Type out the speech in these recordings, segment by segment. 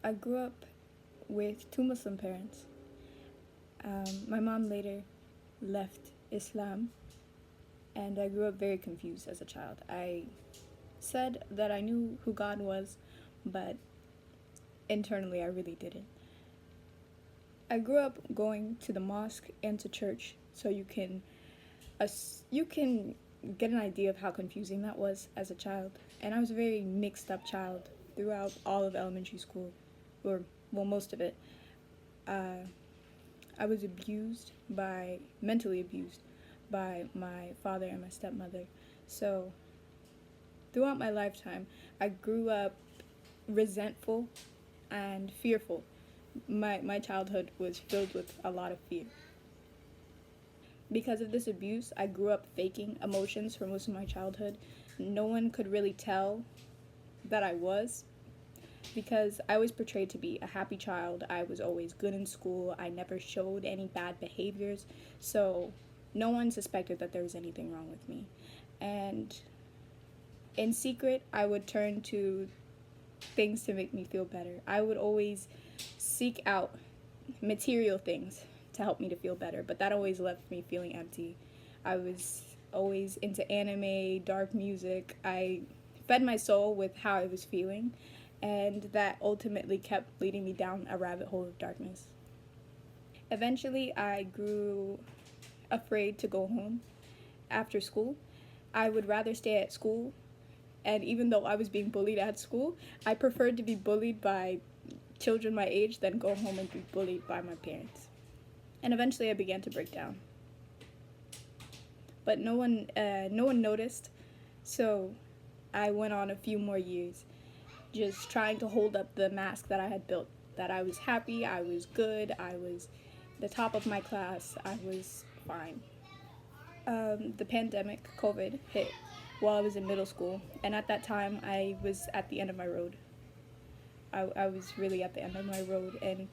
I grew up with two Muslim parents. My mom later left Islam, and I grew up very confused as a child. I said that I knew who God was, but internally I really didn't. I grew up going to the mosque and to church, so you can get an idea of how confusing that was as a child. And I was a very mixed up child throughout all of elementary school, or well, most of it. Uh, I was mentally abused by my father and my stepmother. So throughout my lifetime, I grew up resentful and fearful. My childhood was filled with a lot of fear. Because of this abuse, I grew up faking emotions for most of my childhood. No one could really tell that I was, because I was portrayed to be a happy child. I was always good in school. I never showed any bad behaviors. So no one suspected that there was anything wrong with me. And in secret, I would turn to things to make me feel better. I would always seek out material things to help me to feel better, but that always left me feeling empty. I was always into anime, dark music. I fed my soul with how I was feeling, and that ultimately kept leading me down a rabbit hole of darkness. Eventually, I grew afraid to go home after school. I would rather stay at school, and even though I was being bullied at school, I preferred to be bullied by children my age than go home and be bullied by my parents. And eventually I began to break down. But no one noticed, so I went on a few more years just trying to hold up the mask that I had built, that I was happy, I was good, I was the top of my class, I was fine. The pandemic, COVID, hit while I was in middle school, and at that time I was at the end of my road. I was really at the end of my road, and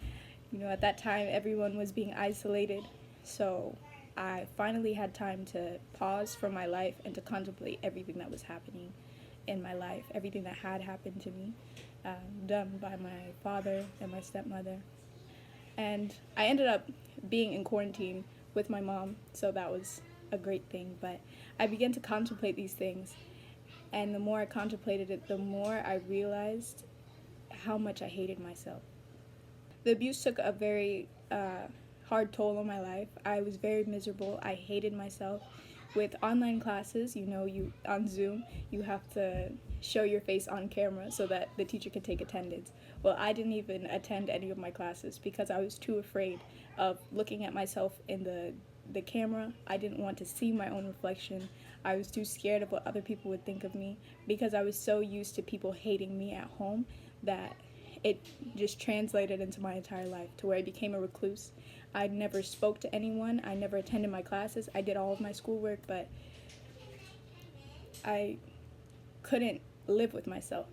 at that time everyone was being isolated, so I finally had time to pause from my life and to contemplate everything that was happening in my life, everything that had happened to me, done by my father and my stepmother. And I ended up being in quarantine with my mom, so that was a great thing. But I began to contemplate these things, and the more I contemplated it, the more I realized how much I hated myself. The abuse took a very hard toll on my life. I was very miserable. I hated myself. With online classes, you on Zoom, you have to show your face on camera so that the teacher can take attendance. Well, I didn't even attend any of my classes because I was too afraid of looking at myself in the camera. I didn't want to see my own reflection. I was too scared of what other people would think of me because I was so used to people hating me at home that it just translated into my entire life to where I became a recluse. I never spoke to anyone. I never attended my classes. I did all of my schoolwork, but I couldn't live with myself.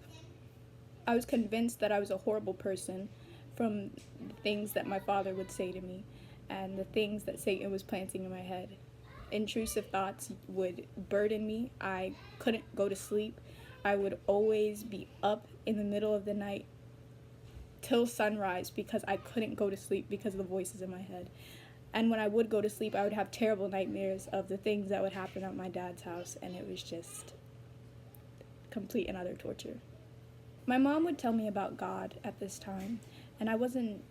I was convinced that I was a horrible person from the things that my father would say to me and the things that Satan was planting in my head. Intrusive thoughts would burden me. I couldn't go to sleep. I would always be up in the middle of the night till sunrise because I couldn't go to sleep because of the voices in my head. And when I would go to sleep, I would have terrible nightmares of the things that would happen at my dad's house, and it was just complete and utter torture. My mom would tell me about God at this time, and I wasn't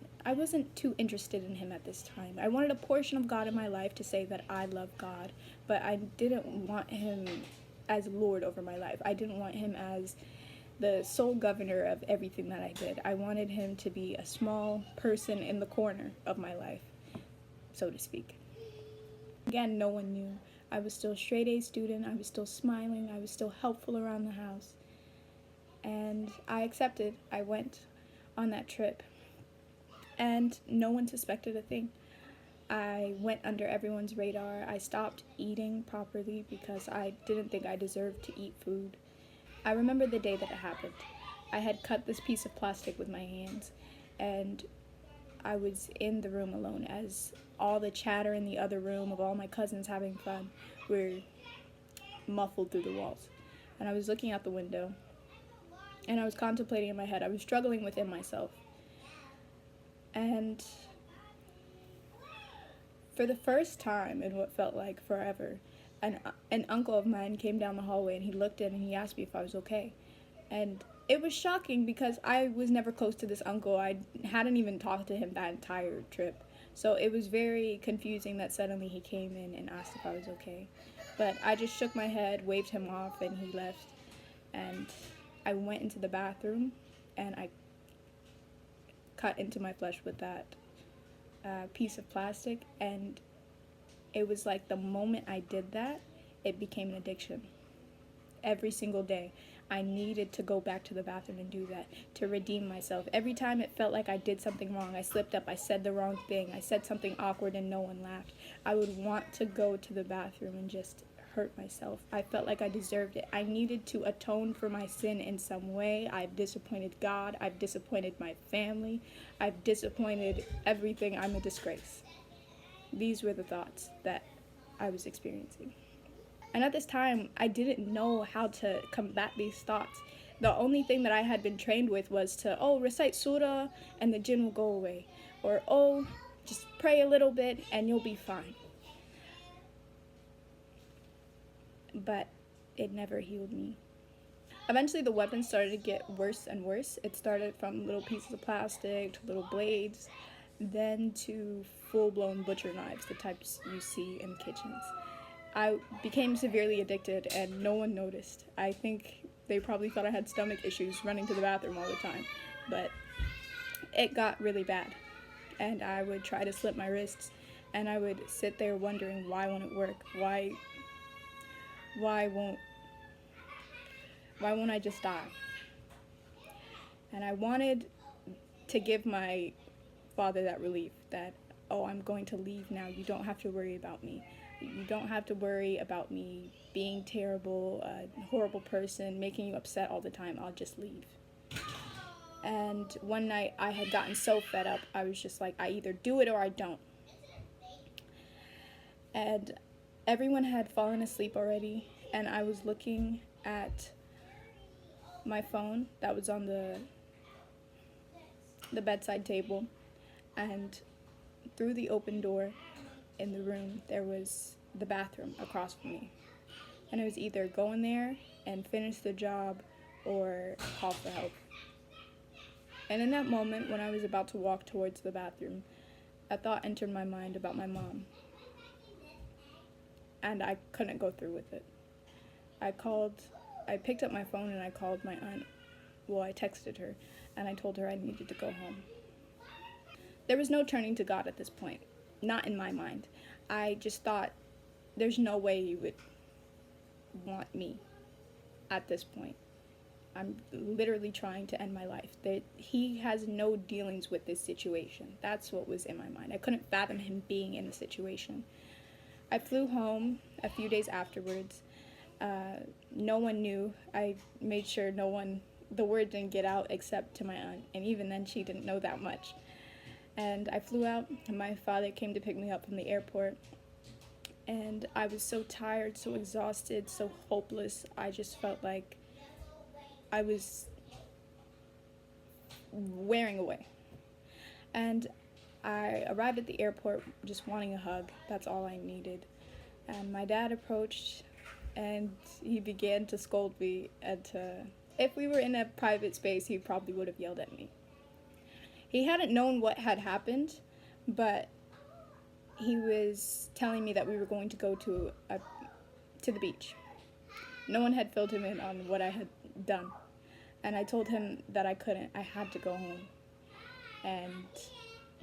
too interested in him at this time. I wanted a portion of God in my life to say that I love God, but I didn't want him as Lord over my life. I didn't want him as the sole governor of everything that I did. I wanted him to be a small person in the corner of my life, so to speak. Again, no one knew. I was still a straight A student. I was still smiling. I was still helpful around the house. And I accepted. I went on that trip, and no one suspected a thing. I went under everyone's radar. I stopped eating properly because I didn't think I deserved to eat food. I remember the day that it happened. I had cut this piece of plastic with my hands, and I was in the room alone as all the chatter in the other room of all my cousins having fun were muffled through the walls. And I was looking out the window, and I was contemplating in my head. I was struggling within myself. And for the first time in what felt like forever, an uncle of mine came down the hallway and he looked in and he asked me if I was okay. And it was shocking because I was never close to this uncle. I hadn't even talked to him that entire trip. So it was very confusing that suddenly he came in and asked if I was okay. But I just shook my head, waved him off, and he left. And I went into the bathroom and I cut into my flesh with that piece of plastic. And it was like the moment I did that, it became an addiction. Every single day, I needed to go back to the bathroom and do that to redeem myself. Every time it felt like I did something wrong, I slipped up, I said the wrong thing, I said something awkward and no one laughed, I would want to go to the bathroom and just hurt myself. I felt like I deserved it. I needed to atone for my sin in some way. I've disappointed God, I've disappointed my family, I've disappointed everything. I'm a disgrace. These were the thoughts that I was experiencing. And at this time, I didn't know how to combat these thoughts. The only thing that I had been trained with was to, recite surah and the jinn will go away. Or, just pray a little bit and you'll be fine. But it never healed me. Eventually, the weapons started to get worse and worse. It started from little pieces of plastic to little blades, then to full-blown butcher knives, the types you see in kitchens. I became severely addicted and no one noticed. I think they probably thought I had stomach issues running to the bathroom all the time. But it got really bad. And I would try to slip my wrists and I would sit there wondering why won't it work? Why won't I just die? And I wanted to give my father that relief that, I'm going to leave now. You don't have to worry about me. You don't have to worry about me being terrible, a horrible person, making you upset all the time. I'll just leave. And one night I had gotten so fed up, I was just like, I either do it or I don't. And everyone had fallen asleep already, and I was looking at my phone that was on the bedside table, and through the open door in the room, there was the bathroom across from me. And it was either go in there and finish the job or call for help. And in that moment, when I was about to walk towards the bathroom, a thought entered my mind about my mom. And I couldn't go through with it. I picked up my phone and I called my aunt. Well, I texted her and I told her I needed to go home. There was no turning to God at this point. Not in my mind. I just thought, there's no way you would want me at this point. I'm literally trying to end my life. He has no dealings with this situation. That's what was in my mind. I couldn't fathom him being in the situation. I flew home a few days afterwards. No one knew. I made sure the word didn't get out except to my aunt. And even then, she didn't know that much. And I flew out, and my father came to pick me up from the airport. And I was so tired, so exhausted, so hopeless. I just felt like I was wearing away. And I arrived at the airport just wanting a hug. That's all I needed. And my dad approached, and he began to scold me. And if we were in a private space, he probably would have yelled at me. He hadn't known what had happened, but he was telling me that we were going to go to the beach. No one had filled him in on what I had done. And I told him that I couldn't. I had to go home. And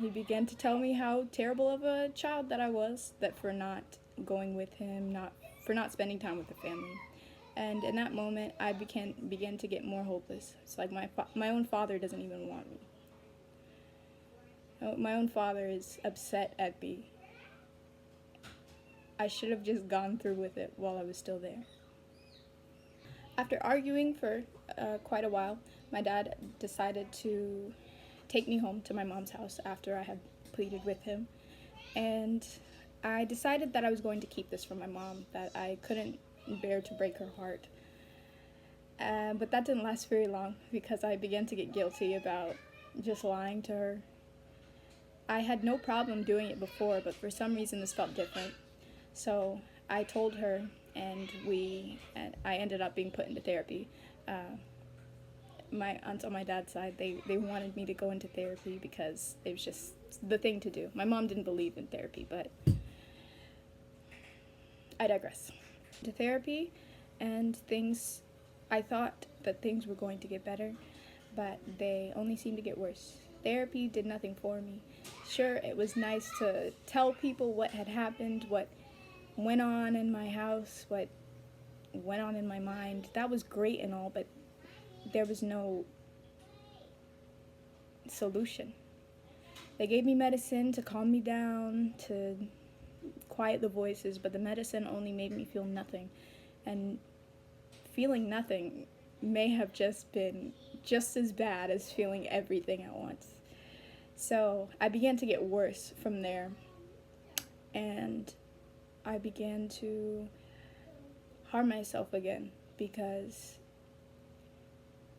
he began to tell me how terrible of a child that I was, that for not going with him, for not spending time with the family. And in that moment, I began to get more hopeless. It's like my own father doesn't even want me. My own father is upset at me. I should have just gone through with it while I was still there. After arguing for quite a while, my dad decided to take me home to my mom's house after I had pleaded with him. And I decided that I was going to keep this from my mom, that I couldn't bear to break her heart. But that didn't last very long because I began to get guilty about just lying to her. I had no problem doing it before, but for some reason this felt different. So I told her, and I ended up being put into therapy. My aunts on my dad's side, they wanted me to go into therapy because it was just the thing to do. My mom didn't believe in therapy, but I digress. To therapy, and I thought that things were going to get better, but they only seemed to get worse. Therapy did nothing for me. Sure, it was nice to tell people what had happened, what went on in my house, what went on in my mind. That was great and all, but there was no solution. They gave me medicine to calm me down, to quiet the voices, but the medicine only made me feel nothing. And feeling nothing may have just been just as bad as feeling everything at once. So I began to get worse from there, and I began to harm myself again because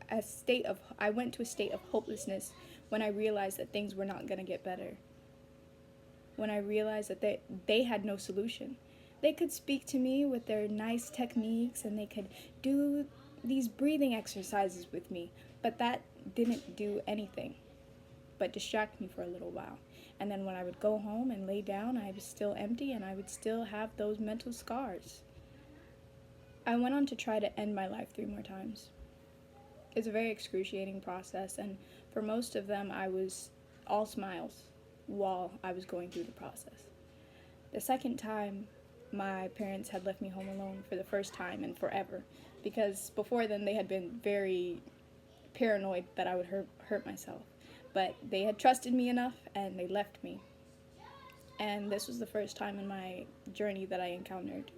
I went to a state of hopelessness when I realized that things were not going to get better. When I realized that they had no solution. They could speak to me with their nice techniques, and they could do these breathing exercises with me, but that didn't do anything but distract me for a little while. And then when I would go home and lay down, I was still empty, and I would still have those mental scars. I went on to try to end my life 3 more times. It's a very excruciating process, and for most of them, I was all smiles while I was going through the process. The second time, my parents had left me home alone for the first time in forever, because before then they had been very paranoid that I would hurt myself. But they had trusted me enough, and they left me. And this was the first time in my journey that I encountered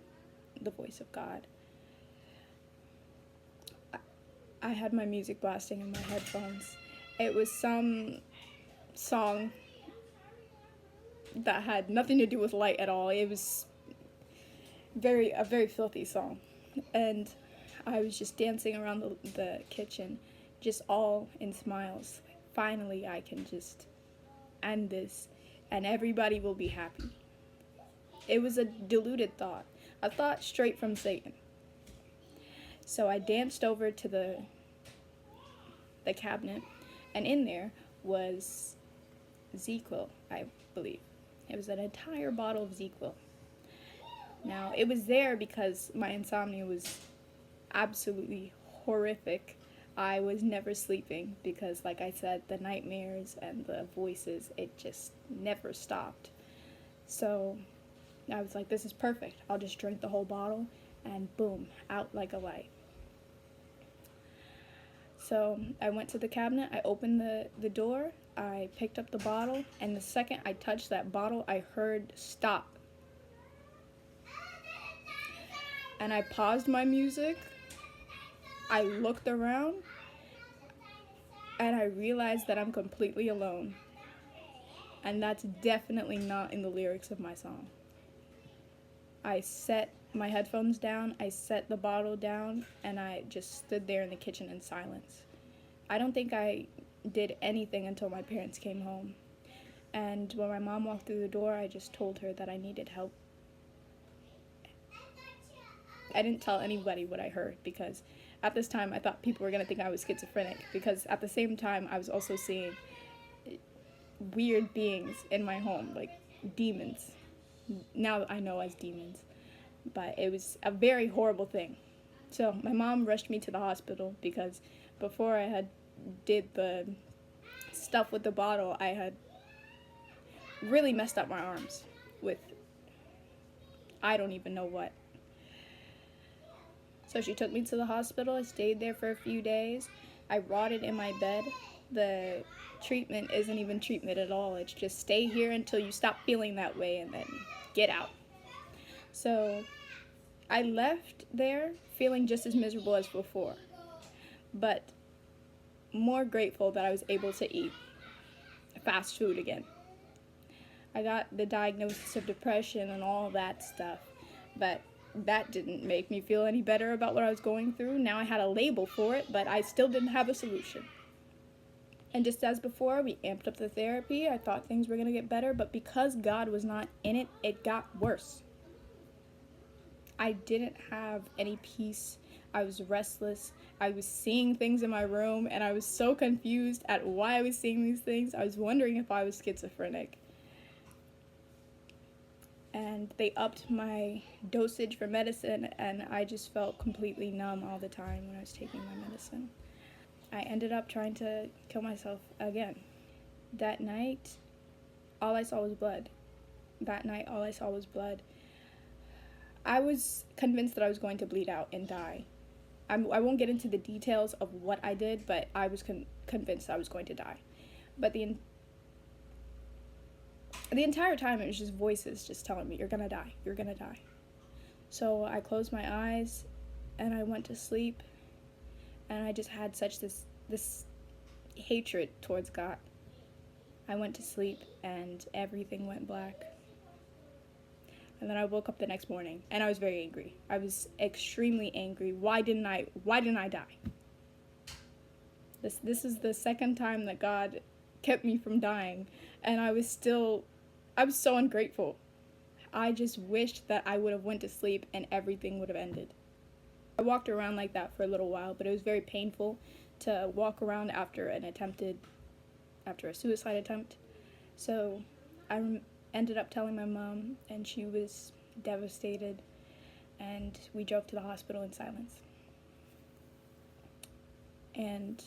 the voice of God. I had my music blasting in my headphones. It was some song that had nothing to do with light at all. It was a very filthy song. And I was just dancing around the kitchen, just all in smiles. Finally, I can just end this, and everybody will be happy. It was a deluded thought, a thought straight from Satan. So I danced over to the cabinet, and in there was ZzzQuil, I believe. It was an entire bottle of ZzzQuil. Now, it was there because my insomnia was absolutely horrific. I was never sleeping because, like I said, the nightmares and the voices, it just never stopped. So I was like, this is perfect. I'll just drink the whole bottle, and boom, out like a light. So I went to the cabinet, I opened the door, I picked up the bottle, and the second I touched that bottle, I heard stop. And I paused my music, I looked around, and I realized that I'm completely alone. And that's definitely not in the lyrics of my song. I set my headphones down, I set the bottle down, and I just stood there in the kitchen in silence. I don't think I did anything until my parents came home. And when my mom walked through the door, I just told her that I needed help. I didn't tell anybody what I heard because at this time I thought people were going to think I was schizophrenic, because at the same time I was also seeing weird beings in my home, like demons. Now I know as demons. But it was a very horrible thing. So my mom rushed me to the hospital because before I had did the stuff with the bottle, I had really messed up my arms with I don't even know what. So she took me to the hospital. I stayed there for a few days. I rotted in my bed. The treatment isn't even treatment at all. It's just stay here until you stop feeling that way and then get out. So I left there feeling just as miserable as before, but more grateful that I was able to eat fast food again. I got the diagnosis of depression and all that stuff, but that didn't make me feel any better about what I was going through. Now I had a label for it, but I still didn't have a solution. And just as before, we amped up the therapy. I thought things were going to get better, but because God was not in it, it got worse. I didn't have any peace. I was restless. I was seeing things in my room, and I was so confused at why I was seeing these things. I was wondering if I was schizophrenic. And they upped my dosage for medicine, and I just felt completely numb all the time when I was taking my medicine. I ended up trying to kill myself again. That night, all I saw was blood. I was convinced that I was going to bleed out and die. I won't get into the details of what I did, but I was convinced I was going to die. But the entire time, it was just voices just telling me, you're gonna die, you're gonna die. So I closed my eyes, and I went to sleep, and I just had such this hatred towards God. I went to sleep, and everything went black. And then I woke up the next morning, and I was very angry. I was extremely angry. Why didn't I die? This is the second time that God kept me from dying, and I was so ungrateful. I just wished that I would have went to sleep and everything would have ended. I walked around like that for a little while, but it was very painful to walk around after a suicide attempt. So I ended up telling my mom, and she was devastated, and we drove to the hospital in silence. And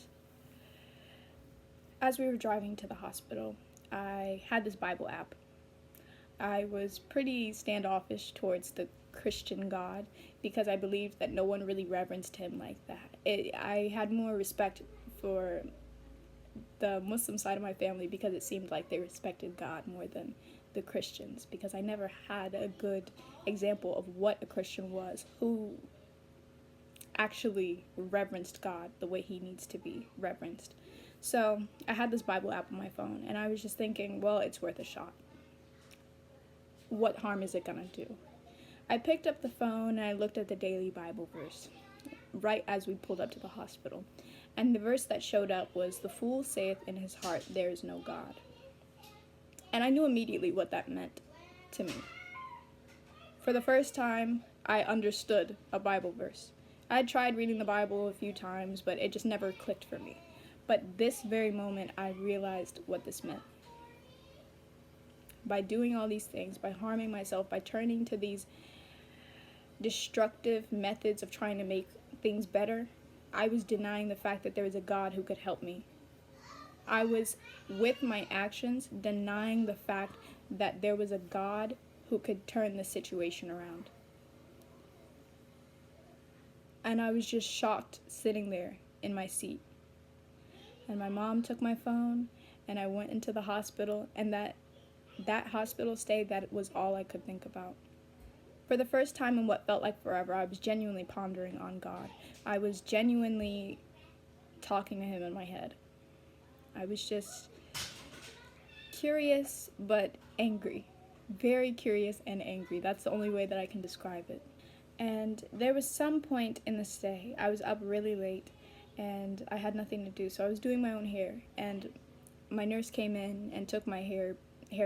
as we were driving to the hospital, I had this Bible app. I was pretty standoffish towards the Christian God because I believed that no one really reverenced him like that. I had more respect for the Muslim side of my family because it seemed like they respected God more than the Christians, because I never had a good example of what a Christian was, who actually reverenced God the way he needs to be reverenced. So I had this Bible app on my phone, and I was just thinking, well, it's worth a shot. What harm is it gonna do? I picked up the phone and I looked at the daily Bible verse right as we pulled up to the hospital. And the verse that showed up was, "The fool saith in his heart, there is no God." And I knew immediately what that meant to me. For the first time, I understood a Bible verse. I had tried reading the Bible a few times, but it just never clicked for me. But this very moment, I realized what this meant. By doing all these things, by harming myself, by turning to these destructive methods of trying to make things better, I was denying the fact that there was a God who could help me. I was, with my actions, denying the fact that there was a God who could turn the situation around. And I was just shocked sitting there in my seat. And my mom took my phone, and I went into the hospital, and that hospital stay, that was all I could think about. For the first time in what felt like forever, I was genuinely pondering on God. I was genuinely talking to him in my head. I was just curious but angry. Very curious and angry. That's the only way that I can describe it. And there was some point in the stay, I was up really late and I had nothing to do, so I was doing my own hair, and my nurse came in and took my hair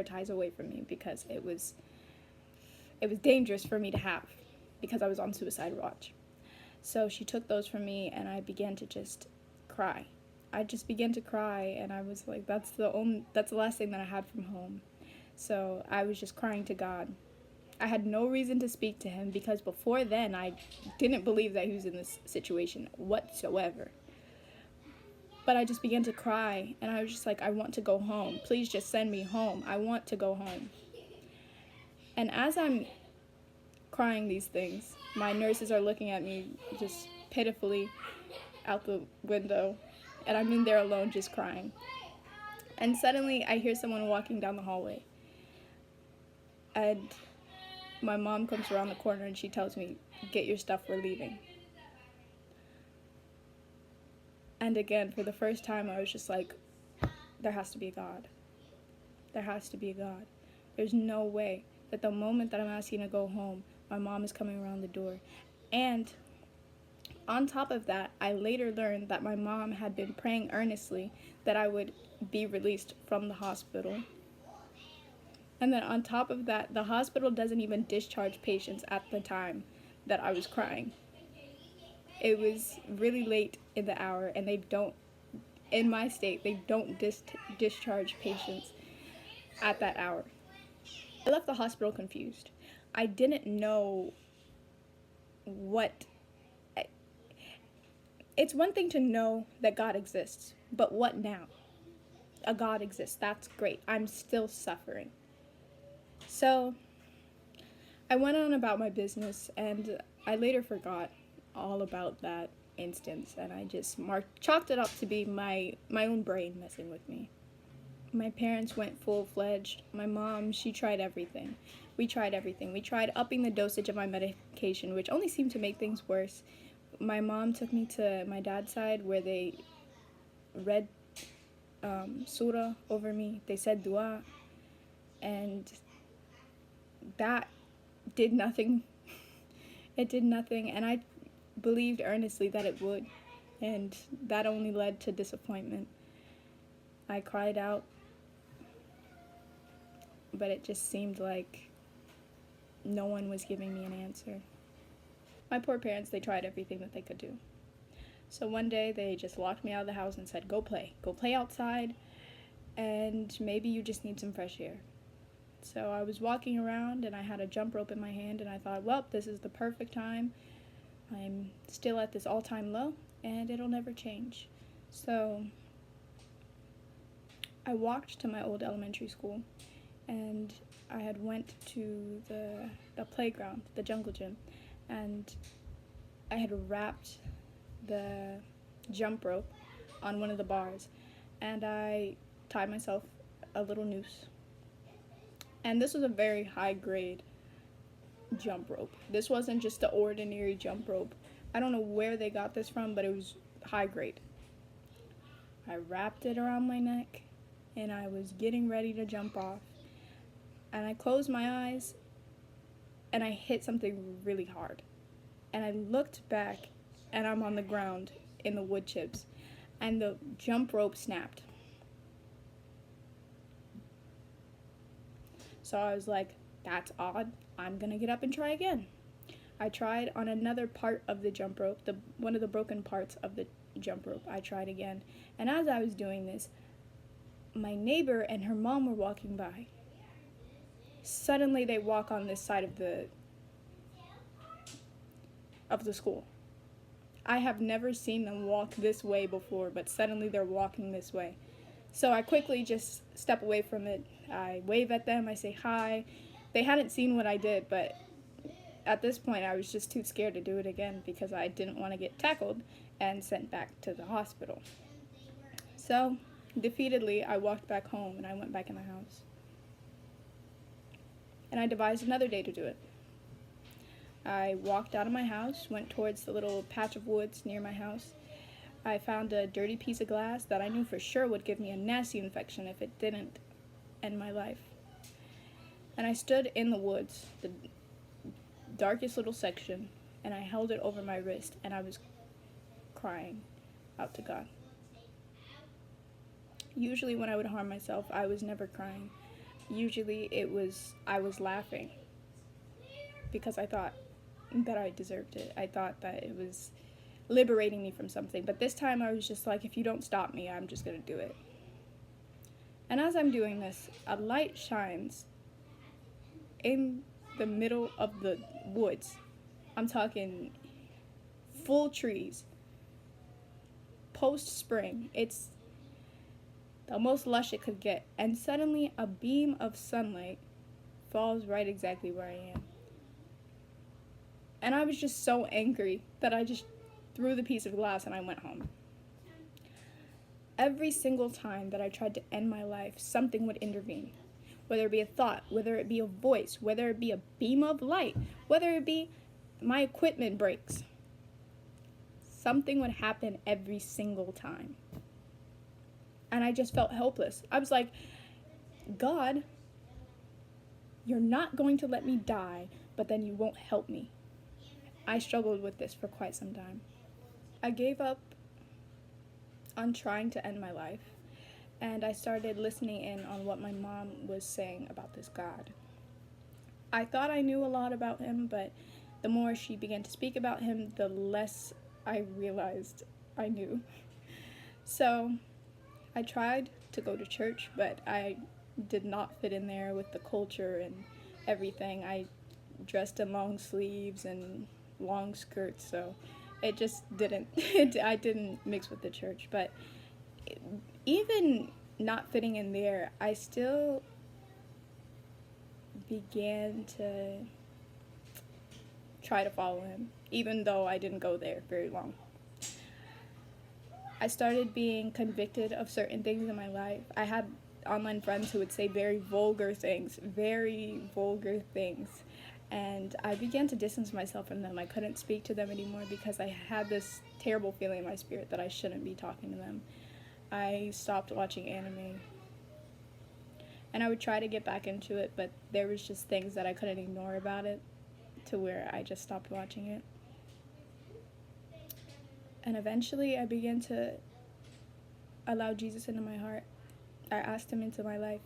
ties away from me because it was dangerous for me to have because I was on suicide watch. So she took those from me, and I began to just cry. I just began to cry, and I was like, that's the last thing that I had from home. So I was just crying to God. I had no reason to speak to him because before then I didn't believe that he was in this situation whatsoever. But I just began to cry, and I was just like, I want to go home. Please just send me home. I want to go home. And as I'm crying these things, my nurses are looking at me just pitifully out the window, and I'm in there alone just crying. And suddenly I hear someone walking down the hallway. And my mom comes around the corner and she tells me, "Get your stuff, we're leaving." And again, for the first time, I was just like, there has to be a God. There has to be a God. There's no way that the moment that I'm asking to go home, my mom is coming around the door. And On top of that, I later learned that my mom had been praying earnestly that I would be released from the hospital. And then on top of that, the hospital doesn't even discharge patients at the time that I was crying. It was really late in the hour, and they don't, in my state, they don't discharge patients at that hour. I left the hospital confused. I didn't know what. It's one thing to know that God exists, but what now? A God exists. That's great. I'm still suffering. So I went on about my business, and I later forgot all about that instance, and I just chalked it up to be my own brain messing with me. My parents went full-fledged. My mom, she tried everything. We tried everything. We tried upping the dosage of my medication, which only seemed to make things worse. My mom took me to my dad's side where they read surah over me. They said dua, and that did nothing. It did nothing, and I believed earnestly that it would, and that only led to disappointment. I cried out, but it just seemed like no one was giving me an answer. My poor parents, they tried everything that they could do. So one day they just locked me out of the house and said, go play outside, and maybe you just need some fresh air. So I was walking around and I had a jump rope in my hand, and I thought, well, this is the perfect time. I'm still at this all-time low, and it'll never change. So I walked to my old elementary school, and I had went to the playground, the jungle gym, and I had wrapped the jump rope on one of the bars, and I tied myself a little noose. And this was a very high grade jump rope. This wasn't just the ordinary jump rope. I don't know where they got this from, but it was high grade. I wrapped it around my neck, and I was getting ready to jump off. And I closed my eyes, and I hit something really hard. And I looked back, and I'm on the ground in the wood chips, and the jump rope snapped. So I was like, that's odd. I'm gonna get up and try again. I tried on another part of the jump rope, one of the broken parts of the jump rope. I tried again. And as I was doing this, my neighbor and her mom were walking by. Suddenly they walk on this side of the school. I have never seen them walk this way before, but suddenly they're walking this way. So I quickly just step away from it. I wave at them, I say hi. They hadn't seen what I did, but at this point I was just too scared to do it again because I didn't want to get tackled and sent back to the hospital. So, defeatedly, I walked back home and I went back in the house. And I devised another day to do it. I walked out of my house, went towards the little patch of woods near my house. I found a dirty piece of glass that I knew for sure would give me a nasty infection if it didn't end my life. And I stood in the woods, the darkest little section, and I held it over my wrist, and I was crying out to God. Usually when I would harm myself, I was never crying. Usually I was laughing because I thought that I deserved it. I thought that it was liberating me from something. But this time I was just like, if you don't stop me, I'm just going to do it. And as I'm doing this, a light shines in the middle of the woods. I'm talking full trees. Post-spring. It's the most lush it could get. And suddenly a beam of sunlight falls right exactly where I am. And I was just so angry that I just threw the piece of glass and I went home. Every single time that I tried to end my life, something would intervene. Whether it be a thought, whether it be a voice, whether it be a beam of light, whether it be my equipment breaks. Something would happen every single time. And I just felt helpless. I was like, God, you're not going to let me die, but then you won't help me. I struggled with this for quite some time. I gave up on trying to end my life, and I started listening in on what my mom was saying about this God. I thought I knew a lot about him, but the more she began to speak about him, the less I realized I knew. So I tried to go to church, but I did not fit in there with the culture and everything. I dressed in long sleeves and long skirts, so it just didn't, I didn't mix with the church. But even not fitting in there, I still began to try to follow him, even though I didn't go there very long. I started being convicted of certain things in my life. I had online friends who would say very vulgar things, and I began to distance myself from them. I couldn't speak to them anymore because I had this terrible feeling in my spirit that I shouldn't be talking to them. I stopped watching anime, and I would try to get back into it, but there was just things that I couldn't ignore about it to where I just stopped watching it. And eventually I began to allow Jesus into my heart. I asked him into my life.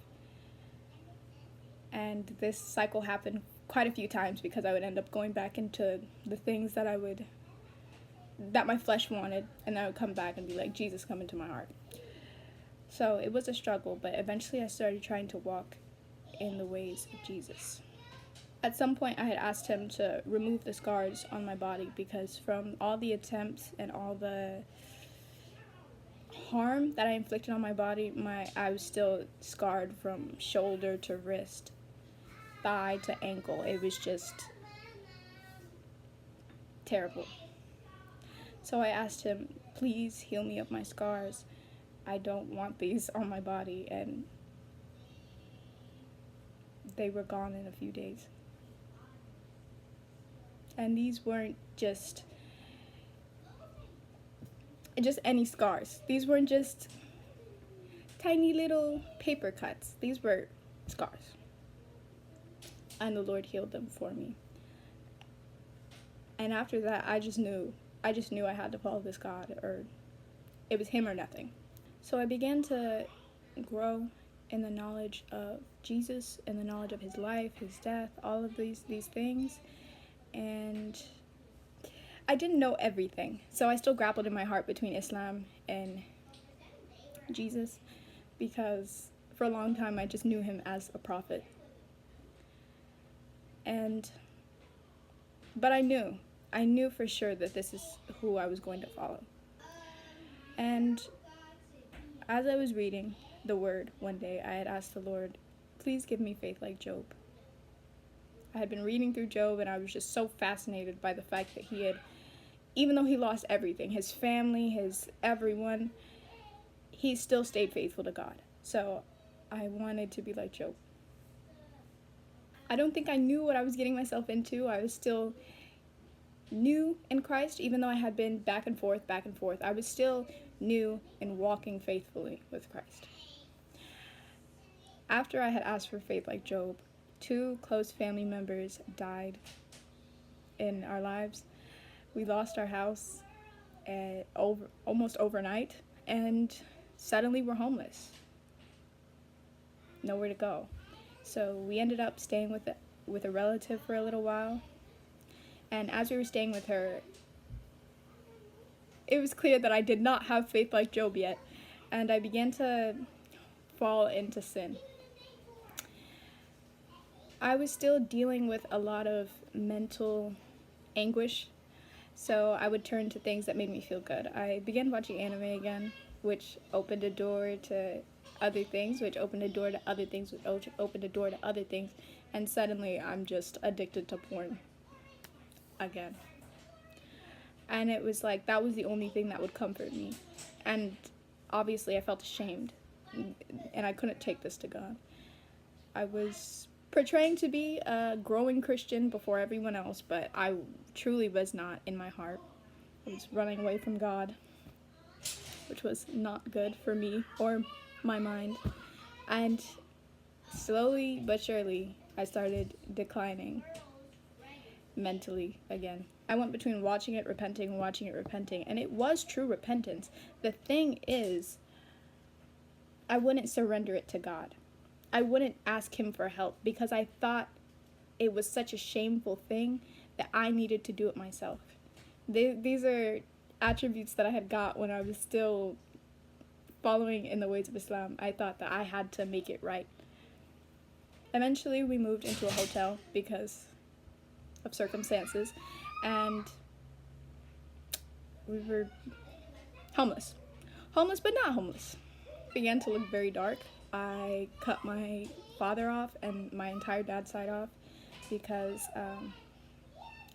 And this cycle happened quite a few times because I would end up going back into the things that my flesh wanted, and I would come back and be like, Jesus, come into my heart. So it was a struggle, but eventually I started trying to walk in the ways of Jesus. At some point, I had asked him to remove the scars on my body because from all the attempts and all the harm that I inflicted on my body, I was still scarred from shoulder to wrist, thigh to ankle. It was just terrible. So I asked him, please heal me of my scars. I don't want these on my body, and they were gone in a few days. And these weren't just any scars. These weren't just tiny little paper cuts. These were scars. And the Lord healed them for me. And after that, I just knew I had to follow this God, or it was him or nothing. So I began to grow in the knowledge of Jesus, in the knowledge of his life, his death, all of these things. And I didn't know everything, so I still grappled in my heart between Islam and Jesus, because for a long time I just knew him as a prophet. But I knew for sure that this is who I was going to follow. And as I was reading the word one day, I had asked the Lord, please give me faith like Job. I had been reading through Job, and I was just so fascinated by the fact that even though he lost everything, his family, his everyone, he still stayed faithful to God. So I wanted to be like Job. I don't think I knew what I was getting myself into. I was still new in Christ, even though I had been back and forth. I was still new in walking faithfully with Christ. After I had asked for faith like Job, 2 close family members died in our lives. We lost our house almost overnight, and suddenly we're homeless. Nowhere to go. So we ended up staying with a relative for a little while. And as we were staying with her, it was clear that I did not have faith like Job yet, and I began to fall into sin. I was still dealing with a lot of mental anguish, so I would turn to things that made me feel good. I began watching anime again, which opened a door to other things, which opened a door to other things, which opened a door to other things, and suddenly I'm just addicted to porn again. And it was like that was the only thing that would comfort me. And obviously I felt ashamed, and I couldn't take this to God. I was portraying to be a growing Christian before everyone else, but I truly was not in my heart. I was running away from God, which was not good for me or my mind. And slowly but surely, I started declining. mentally again. I went between watching it, repenting, watching it, repenting, and it was true repentance. The thing is, I wouldn't surrender it to God. I wouldn't ask him for help because I thought it was such a shameful thing that I needed to do it myself. These are attributes that I had got when I was still following in the ways of Islam. I thought that I had to make it right. Eventually, we moved into a hotel because of circumstances, and we were homeless. Homeless, but not homeless. It began to look very dark. I cut my father off and my entire dad's side off because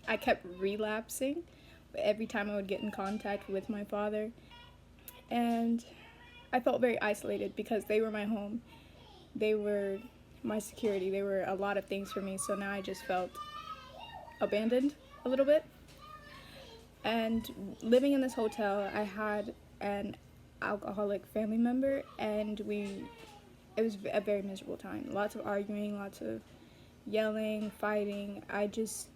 I kept relapsing every time I would get in contact with my father. And I felt very isolated because they were my home. They were my security. They were a lot of things for me. So now I just felt abandoned a little bit. And living in this hotel, I had an alcoholic family member, and it was a very miserable time. Lots of arguing, lots of yelling, fighting. I just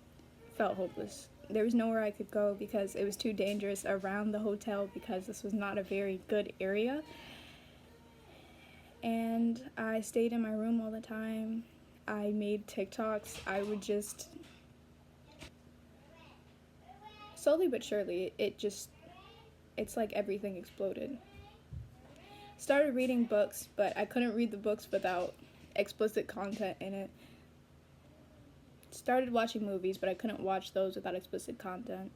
felt hopeless. There was nowhere I could go because it was too dangerous around the hotel because this was not a very good area. And I stayed in my room all the time. I made TikToks. I would just, slowly but surely, it's like everything exploded. Started reading books, but I couldn't read the books without explicit content in it. Started watching movies, but I couldn't watch those without explicit content.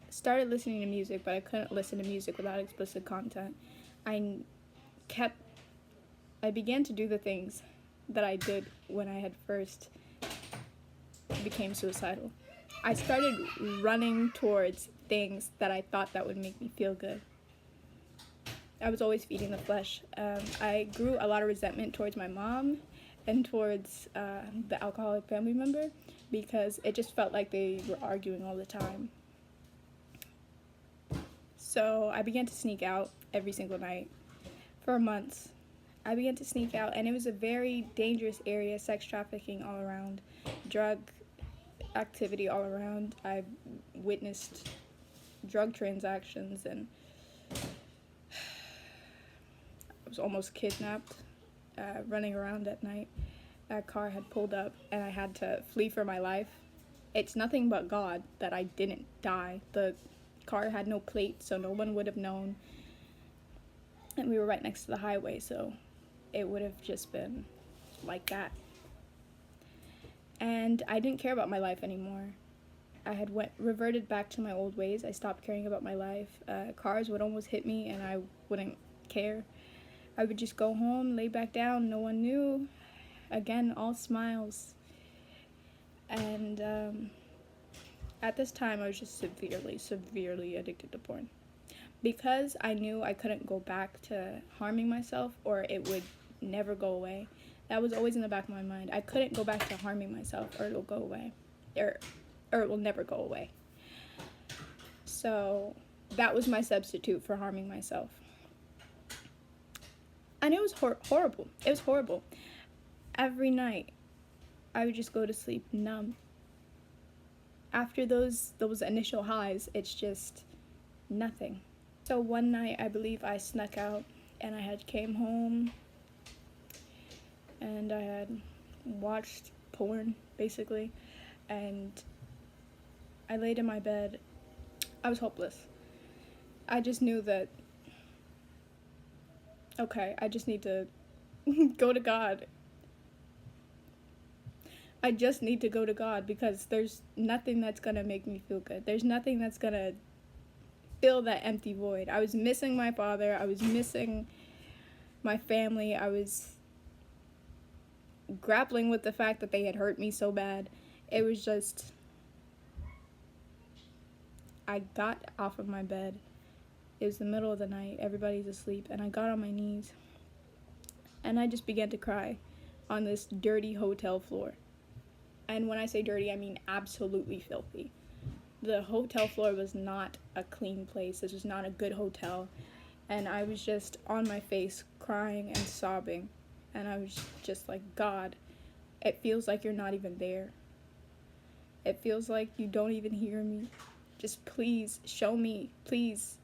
Started listening to music, but I couldn't listen to music without explicit content. I began to do the things that I did when I had first became suicidal. I started running towards things that I thought that would make me feel good. I was always feeding the flesh. I grew a lot of resentment towards my mom and towards the alcoholic family member because it just felt like they were arguing all the time. So I began to sneak out every single night for months. I began to sneak out, and it was a very dangerous area, sex trafficking all around, drug activity all around. I witnessed drug transactions, and I was almost kidnapped, running around at night. A car had pulled up, and I had to flee for my life. It's nothing but God that I didn't die. The car had no plate, so no one would have known. And we were right next to the highway, so it would have just been like that. And I didn't care about my life anymore. I had reverted back to my old ways. I stopped caring about my life. Cars would almost hit me, and I wouldn't care. I would just go home, lay back down, no one knew. Again, all smiles. And at this time, I was just severely addicted to porn. Because I knew I couldn't go back to harming myself, or it would never go away. That was always in the back of my mind. I couldn't go back to harming myself, or it'll go away. Or it will never go away. So that was my substitute for harming myself. And it was horrible. It was horrible. Every night, I would just go to sleep numb. After those initial highs, it's just nothing. So one night, I believe I snuck out, and I had came home, and I had watched porn, basically, and I laid in my bed. I was hopeless. I just knew that, okay, I just need to go to God. I just need to go to God because there's nothing that's gonna make me feel good. There's nothing that's gonna fill that empty void. I was missing my father. I was missing my family. I was grappling with the fact that they had hurt me so bad. It was just, I got off of my bed. It was the middle of the night. Everybody's asleep. And I got on my knees. And I just began to cry on this dirty hotel floor. And when I say dirty, I mean absolutely filthy. The hotel floor was not a clean place. This was not a good hotel. And I was just on my face crying and sobbing. And I was just like, God, It feels like you're not even there. It feels like you don't even hear me. Just please show me, please.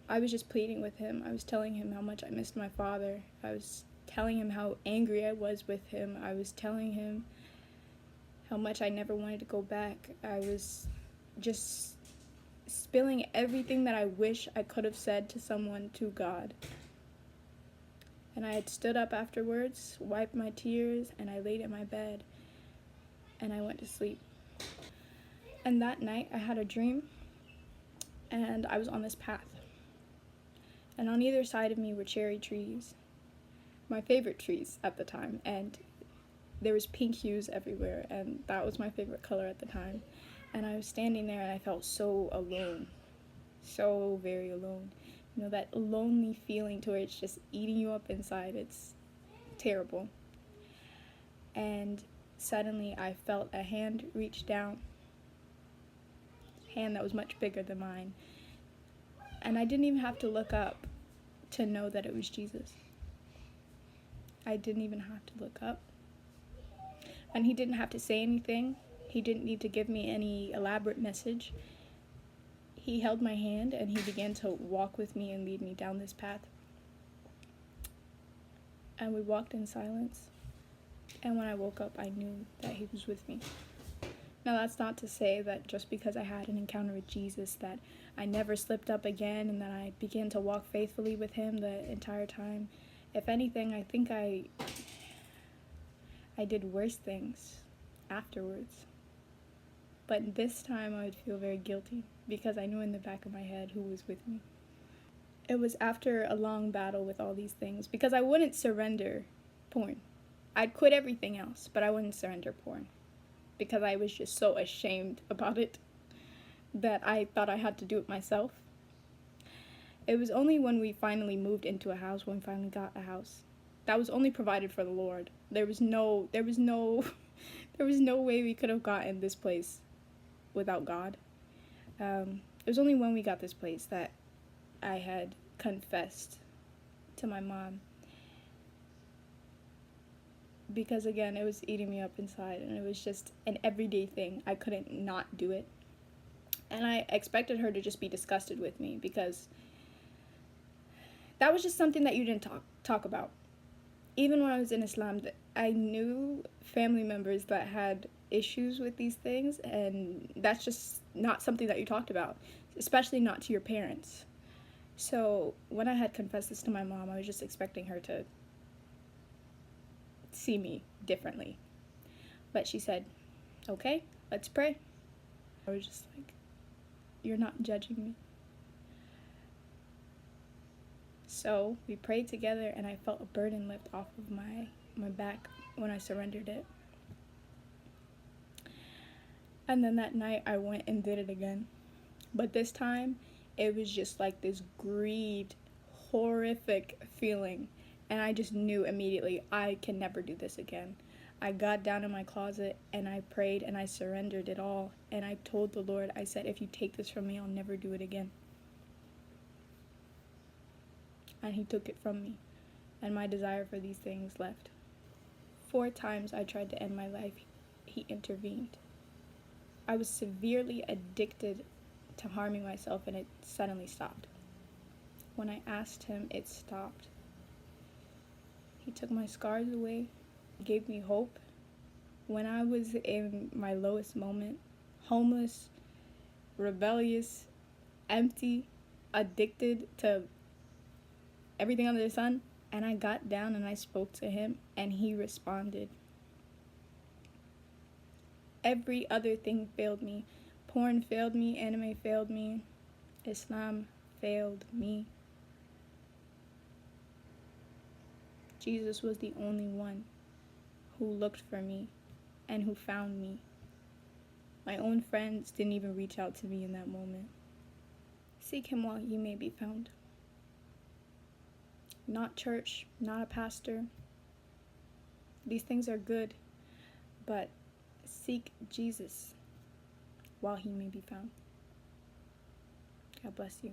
I was just pleading with him. I was telling him how much I missed my father. I was telling him how angry I was with him. I was telling him how much I never wanted to go back. I was just spilling everything that I wish I could have said to someone to God. And I had stood up afterwards, wiped my tears, and I laid in my bed, and I went to sleep. And that night I had a dream, and I was on this path. And on either side of me were cherry trees, my favorite trees at the time, and there was pink hues everywhere, and that was my favorite color at the time. And I was standing there, and I felt so alone, so very alone. You know, that lonely feeling to where it's just eating you up inside. It's terrible. And suddenly I felt a hand reach down, a hand that was much bigger than mine. And I didn't even have to look up to know that it was Jesus. I didn't even have to look up. And he didn't have to say anything. He didn't need to give me any elaborate message. He held my hand and he began to walk with me and lead me down this path. And we walked in silence. And when I woke up, I knew that he was with me. Now, that's not to say that just because I had an encounter with Jesus that I never slipped up again and that I began to walk faithfully with him the entire time. If anything, I think I did worse things afterwards. But this time I would feel very guilty because I knew in the back of my head who was with me. It was after a long battle with all these things because I wouldn't surrender porn. I'd quit everything else, but I wouldn't surrender porn because I was just so ashamed about it that I thought I had to do it myself. It was only when we finally moved into a house, when we finally got a house, that was only provided for the Lord. There was no way we could have gotten this place without God. It was only when we got this place that I had confessed to my mom. Because again, it was eating me up inside and it was just an everyday thing. I couldn't not do it. And I expected her to just be disgusted with me because that was just something that you didn't talk about. Even when I was in Islam, I knew family members that had issues with these things, and that's just not something that you talked about, especially not to your parents. So when I had confessed this to my mom, I was just expecting her to see me differently. But she said, okay, let's pray. I was just like, you're not judging me. So we prayed together and I felt a burden lift off of my back when I surrendered it. And then that night I went and did it again. But this time it was just like this grieved, horrific feeling. And I just knew immediately I can never do this again. I got down in my closet and I prayed and I surrendered it all. And I told the Lord, I said, if you take this from me, I'll never do it again. And he took it from me. And my desire for these things left. 4 times I tried to end my life. He intervened. I was severely addicted to harming myself and it suddenly stopped. When I asked him, it stopped. He took my scars away, gave me hope. When I was in my lowest moment, homeless, rebellious, empty, addicted to everything under the sun, and I got down and I spoke to him and he responded. Every other thing failed me. Porn failed me, anime failed me, Islam failed me. Jesus was the only one who looked for me and who found me. My own friends didn't even reach out to me in that moment. Seek him while he may be found. Not church, not a pastor. These things are good, but seek Jesus while he may be found. God bless you.